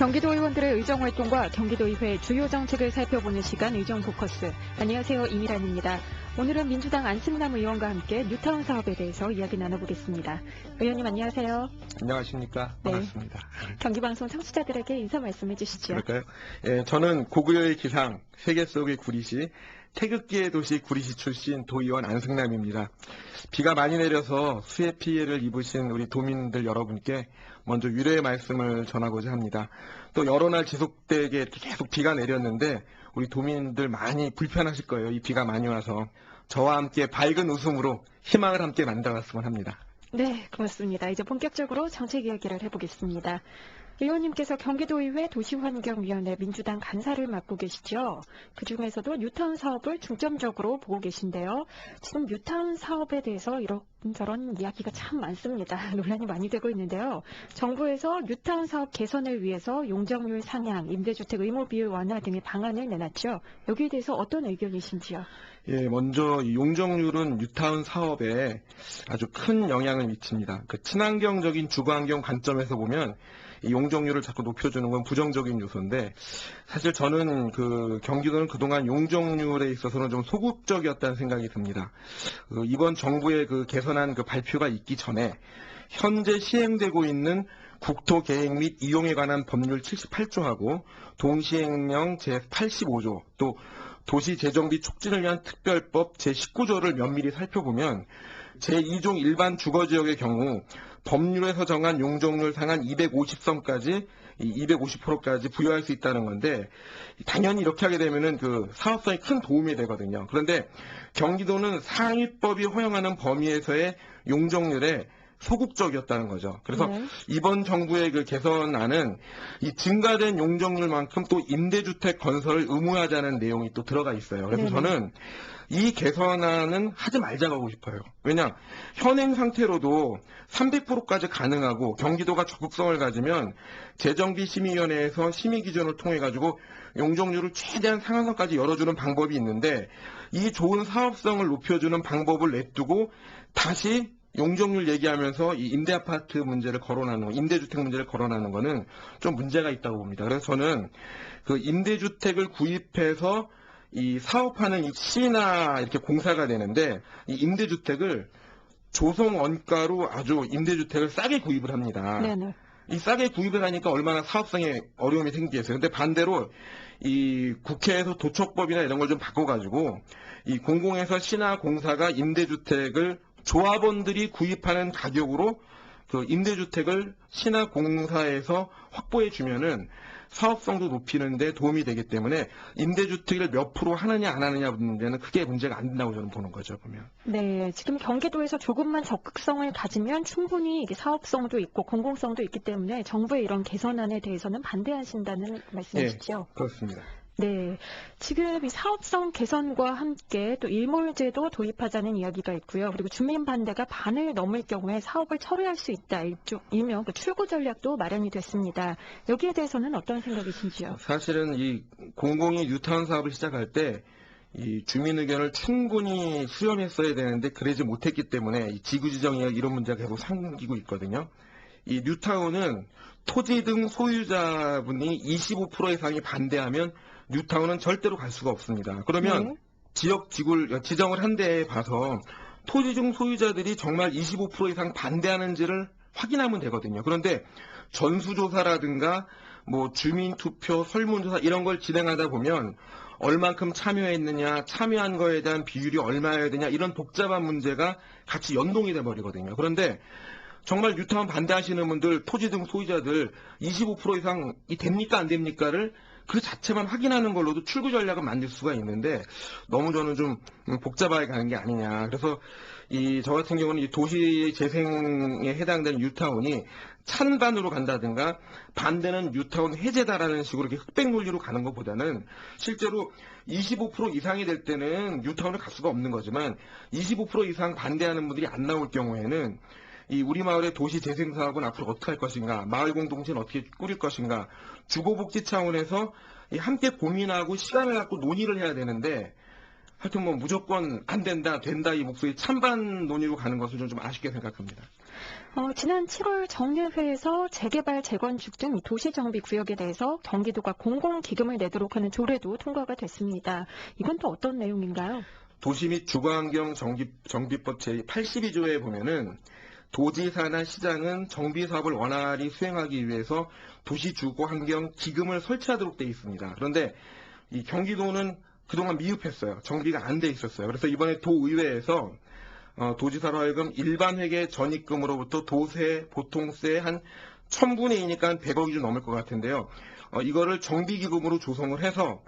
경기도 의원들의 의정활동과 경기도의회 주요 정책을 살펴보는 시간 의정포커스. 안녕하세요. 이미란입니다. 오늘은 민주당 안승남 의원과 함께 뉴타운 사업에 대해서 이야기 나눠보겠습니다. 의원님 안녕하세요. 안녕하십니까. 반갑습니다. 경기방송 청취자들에게 인사 말씀해 주시죠. 그럴까요? 예, 저는 고구려의 기상, 세계 속의 구리시, 태극기의 도시 구리시 출신 도의원 안승남입니다. 비가 많이 내려서 수해 피해를 입으신 우리 도민들 여러분께 먼저 위로의 말씀을 전하고자 합니다. 또 여러 날 지속되게 계속 비가 내렸는데 우리 도민들 많이 불편하실 거예요. 이 비가 많이 와서 저와 함께 밝은 웃음으로 희망을 함께 만들어갔으면 합니다. 네, 고맙습니다. 이제 본격적으로 정책 이야기를 해보겠습니다. 의원님께서 경기도의회 도시환경위원회 민주당 간사를 맡고 계시죠. 그중에서도 뉴타운 사업을 중점적으로 보고 계신데요. 지금 뉴타운 사업에 대해서 이런저런 이야기가 참 많습니다. 논란이 많이 되고 있는데요. 정부에서 뉴타운 사업 개선을 위해서 용적률 상향, 임대주택 의무 비율 완화 등의 방안을 내놨죠. 여기에 대해서 어떤 의견이신지요? 예, 먼저 이 용적률은 뉴타운 사업에 아주 큰 영향을 미칩니다. 그 친환경적인 주거환경 관점에서 보면 이 용적률을 자꾸 높여주는 건 부정적인 요소인데, 사실 저는 경기도는 그동안 용적률에 있어서는 좀 소극적이었다는 생각이 듭니다. 이번 정부의 개선안 발표가 있기 전에 현재 시행되고 있는 국토계획 및 이용에 관한 법률 78조하고 동시행령 제85조 또 도시재정비 촉진을 위한 특별법 제19조를 면밀히 살펴보면 제2종 일반 주거지역의 경우 법률에서 정한 용적률 상한 250선까지 250%까지 부여할 수 있다는 건데, 당연히 이렇게 하게 되면은 사업성에 큰 도움이 되거든요. 그런데 경기도는 상위법이 허용하는 범위에서의 용적률에 소극적이었다는 거죠. 그래서 이번 정부의 개선안은 이 증가된 용적률만큼 또 임대주택 건설을 의무화하자는 내용이 또 들어가 있어요. 그래서 저는 이 개선안은 하지 말자고 하고 싶어요. 왜냐, 현행 상태로도 300%까지 가능하고 경기도가 적극성을 가지면 재정비심의위원회에서 심의 기준을 통해 가지고 용적률을 최대한 상한선까지 열어주는 방법이 있는데, 이 좋은 사업성을 높여주는 방법을 냅두고 다시 용적률 얘기하면서 이 임대아파트 문제를 거론하는 거, 임대주택 문제를 거론하는 거는 좀 문제가 있다고 봅니다. 그래서 저는 임대주택을 구입해서 이 사업하는 이 시나 이렇게 공사가 되는데, 이 임대주택을 조성 원가로 아주 임대주택을 싸게 구입을 합니다. 네네. 이 싸게 구입을 하니까 얼마나 사업성에 어려움이 생기겠어요. 근데 반대로 이 국회에서 도척법이나 이런 걸 좀 바꿔가지고 이 공공에서 시나 공사가 임대주택을 조합원들이 구입하는 가격으로 임대주택을 시나 공사에서 확보해 주면은 사업성도 높이는 데 도움이 되기 때문에 임대주택을 몇 프로 하느냐 안 하느냐 문제는 크게 문제가 안 된다고 저는 보는 거죠, 보면. 네, 지금 경기도에서 조금만 적극성을 가지면 충분히 이게 사업성도 있고 공공성도 있기 때문에 정부의 이런 개선안에 대해서는 반대하신다는 말씀이시죠? 예, 그렇습니다. 네, 지금 이 사업성 개선과 함께 또 일몰제도 도입하자는 이야기가 있고요. 그리고 주민 반대가 반을 넘을 경우에 사업을 철회할 수 있다. 일명 출구 전략도 마련이 됐습니다. 여기에 대해서는 어떤 생각이신지요? 사실은 이 공공이 뉴타운 사업을 시작할 때 이 주민 의견을 충분히 수렴했어야 되는데 그러지 못했기 때문에 이 지구지정이나 이런 문제가 계속 생기고 있거든요. 이 뉴타운은 토지 등 소유자분이 25% 이상이 반대하면 뉴타운은 절대로 갈 수가 없습니다. 그러면 지역 지정을 한 데에 봐서 토지 중 소유자들이 정말 25% 이상 반대하는지를 확인하면 되거든요. 그런데 전수조사라든가 뭐 주민투표, 설문조사 이런 걸 진행하다 보면 얼만큼 참여했느냐, 참여한 거에 대한 비율이 얼마여야 되냐 이런 복잡한 문제가 같이 연동이 돼 버리거든요. 그런데 정말 뉴타운 반대하시는 분들, 토지 등 소유자들 25% 이상이 됩니까 안 됩니까를 그 자체만 확인하는 걸로도 출구 전략을 만들 수가 있는데 너무 저는 좀 복잡하게 가는 게 아니냐. 그래서 저 같은 경우는 이 도시 재생에 해당되는 뉴타운이 찬반으로 간다든가 반대는 뉴타운 해제다라는 식으로 이렇게 흑백 논리로 가는 것보다는 실제로 25% 이상이 될 때는 뉴타운을 갈 수가 없는 거지만 25% 이상 반대하는 분들이 안 나올 경우에는 이 우리 마을의 도시 재생 사업은 앞으로 어떻게 할 것인가, 마을 공동체는 어떻게 꾸릴 것인가, 주거복지 차원에서 함께 고민하고 시간을 갖고 논의를 해야 되는데 하여튼 뭐 무조건 안 된다, 된다 이 목소리 찬반 논의로 가는 것을 좀 아쉽게 생각합니다. 지난 7월 정례회에서 재개발, 재건축 등 도시정비 구역에 대해서 경기도가 공공기금을 내도록 하는 조례도 통과가 됐습니다. 이건 또 어떤 내용인가요? 도시 및 주거환경 정비법 제82조에 보면은 도지사나 시장은 정비 사업을 원활히 수행하기 위해서 도시 주거환경 기금을 설치하도록 돼 있습니다. 그런데 이 경기도는 그동안 미흡했어요. 정비가 안 돼 있었어요. 그래서 이번에 도의회에서 도지사로 하여금 일반 회계 전입금으로부터 도세, 보통세 한 1000분의 2니까 한 100억이 좀 넘을 것 같은데요. 이거를 정비기금으로 조성을 해서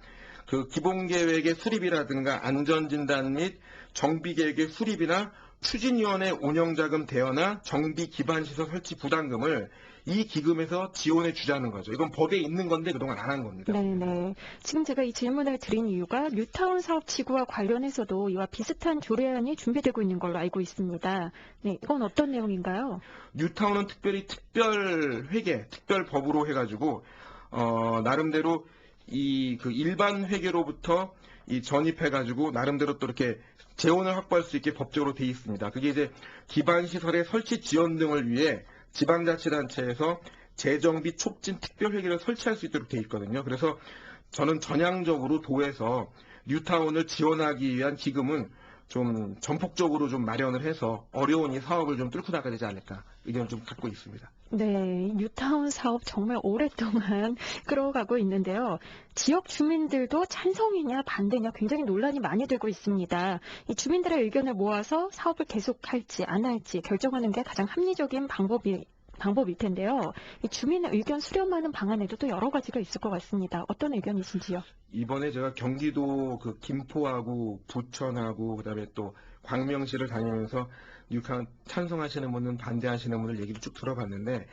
그 기본계획의 수립이라든가 안전진단 및 정비계획의 수립이나 추진위원회 운영자금 대여나 정비기반시설 설치 부담금을 이 기금에서 지원해 주자는 거죠. 이건 법에 있는 건데 그동안 안 한 겁니다. 네네. 지금 제가 이 질문을 드린 이유가 뉴타운 사업 지구와 관련해서도 이와 비슷한 조례안이 준비되고 있는 걸로 알고 있습니다. 네, 이건 어떤 내용인가요? 뉴타운은 특별히 특별회계, 특별법으로 해가지고 나름대로 그 일반 회계로부터 이 전입해가지고 나름대로 또 이렇게 재원을 확보할 수 있게 법적으로 돼 있습니다. 그게 이제 기반시설의 설치 지원 등을 위해 지방자치단체에서 재정비 촉진 특별회계를 설치할 수 있도록 돼 있거든요. 그래서 저는 전향적으로 도에서 뉴타운을 지원하기 위한 기금은 좀 전폭적으로 좀 마련을 해서 어려운 이 사업을 좀 뚫고 나가야 되지 않을까 의견을 좀 갖고 있습니다. 네, 뉴타운 사업 정말 오랫동안 끌어가고 있는데요. 지역 주민들도 찬성이냐 반대냐 굉장히 논란이 많이 되고 있습니다. 이 주민들의 의견을 모아서 사업을 계속할지 안 할지 결정하는 게 가장 합리적인 방법일 텐데요. 이 주민의 의견 수렴하는 방안에도 또 여러 가지가 있을 것 같습니다. 어떤 의견이신지요? 이번에 제가 경기도 그 김포하고 부천하고 그다음에 또 광명시를 다니면서 뉴타운 찬성하시는 분은 반대하시는 분들 얘기를 쭉 들어봤는데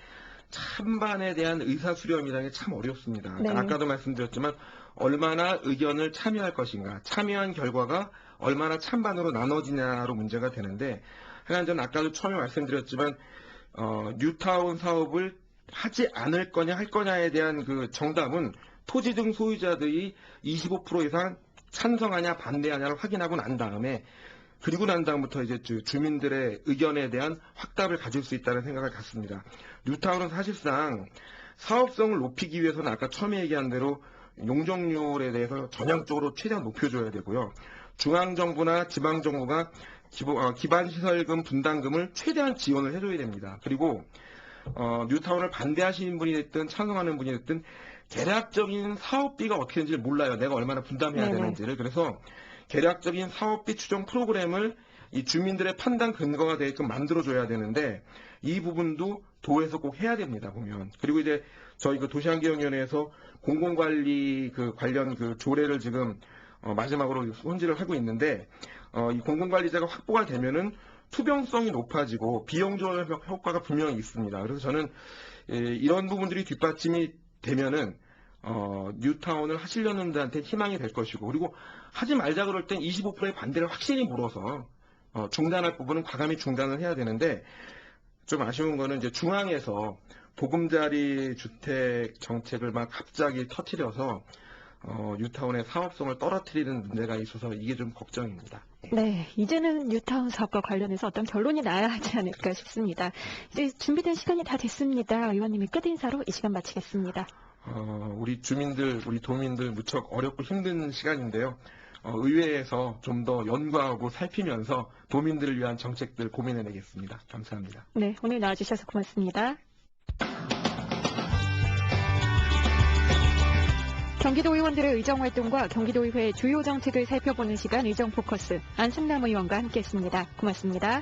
찬반에 대한 의사 수렴이라는 게 참 어렵습니다. 네. 아까도 말씀드렸지만 얼마나 의견을 참여할 것인가, 참여한 결과가 얼마나 찬반으로 나눠지냐로 문제가 되는데 하여간 전 아까도 처음에 말씀드렸지만 뉴타운 사업을 하지 않을 거냐 할 거냐에 대한 그 정답은 토지 등 소유자들이 25% 이상 찬성하냐 반대하냐를 확인하고 난 다음에 그리고 난 다음부터 이제 주민들의 의견에 대한 확답을 가질 수 있다는 생각을 갖습니다. 뉴타운은 사실상 사업성을 높이기 위해서는 아까 처음에 얘기한 대로 용적률에 대해서 전향적으로 최대한 높여줘야 되고요. 중앙정부나 지방정부가 기반시설금 분담금을 최대한 지원을 해줘야 됩니다. 그리고 뉴타운을 반대하시는 분이 됐든 찬성하는 분이 됐든 계략적인 사업비가 어떻게 되는지를 몰라요. 내가 얼마나 분담해야 네네. 되는지를. 그래서 계략적인 사업비 추정 프로그램을 이 주민들의 판단 근거가 되게끔 만들어줘야 되는데 이 부분도 도에서 꼭 해야 됩니다. 보면. 그리고 이제 저희 그 도시환경위원회에서 공공관리 그 관련 그 조례를 지금 마지막으로 손질을 하고 있는데 이 공공관리자가 확보가 되면은 투명성이 높아지고 비용 조절 효과가 분명히 있습니다. 그래서 저는 이런 부분들이 뒷받침이 되면은 뉴타운을 하시려는 분들한테 희망이 될 것이고 그리고 하지 말자 그럴 땐 25%의 반대를 확실히 물어서 중단할 부분은 과감히 중단을 해야 되는데 좀 아쉬운 거는 이제 중앙에서 보금자리 주택 정책을 막 갑자기 터뜨려서 뉴타운의 사업성을 떨어뜨리는 문제가 있어서 이게 좀 걱정입니다. 네, 이제는 뉴타운 사업과 관련해서 어떤 결론이 나야 하지 않을까 싶습니다. 이제 준비된 시간이 다 됐습니다. 의원님이 끝인사로 이 시간 마치겠습니다. 우리 주민들, 우리 도민들 무척 어렵고 힘든 시간인데요. 의회에서 좀 더 연구하고 살피면서 도민들을 위한 정책들 고민해내겠습니다. 감사합니다. 네, 오늘 나와주셔서 고맙습니다. 경기도 의원들의 의정활동과 경기도의회의 주요 정책을 살펴보는 시간 의정포커스 안승남 의원과 함께했습니다. 고맙습니다.